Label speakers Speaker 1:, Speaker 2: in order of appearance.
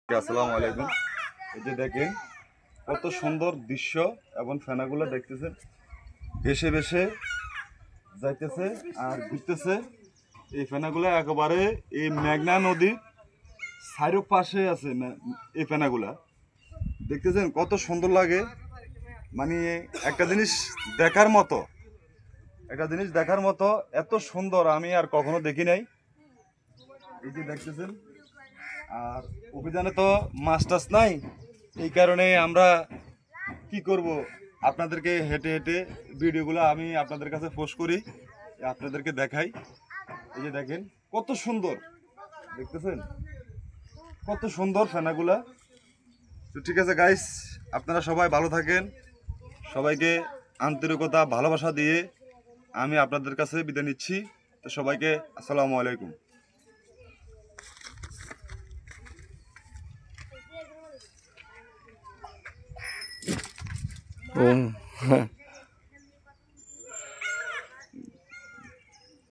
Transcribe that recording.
Speaker 1: আসসালামু আলাইকুম। এই যে দেখেন কত সুন্দর দৃশ্য এবং ফেনাগুলো দেখতেছেন ভেসে ভেসে যাইতেছে আর ঘুরতেছে। এই ফেনাগুলো একেবারে এই মেঘনা নদীর চারো পাশে আছে। এই ফেনাগুলা দেখতেছেন কত সুন্দর লাগে, মানে একটা জিনিস দেখার মতো, এত সুন্দর আমি আর কখনো দেখি নাই। এই যে দেখতেছেন, আর অভিযানে তো মাছ টাছ নাই, এই কারণে আমরা কি করব, আপনাদেরকে হেঁটে হেঁটে ভিডিওগুলো আমি আপনাদের কাছে পোস্ট করি, আপনাদেরকে দেখাই। এই যে দেখেন কত সুন্দর, দেখতেছেন কত সুন্দর ফেনাগুলা। তো ঠিক আছে গাইস, আপনারা সবাই ভালো থাকেন। সবাইকে আন্তরিকতা ভালোবাসা দিয়ে আমি আপনাদের কাছে বিদায় নিচ্ছি। তো সবাইকে আসসালামু আলাইকুম।
Speaker 2: ওম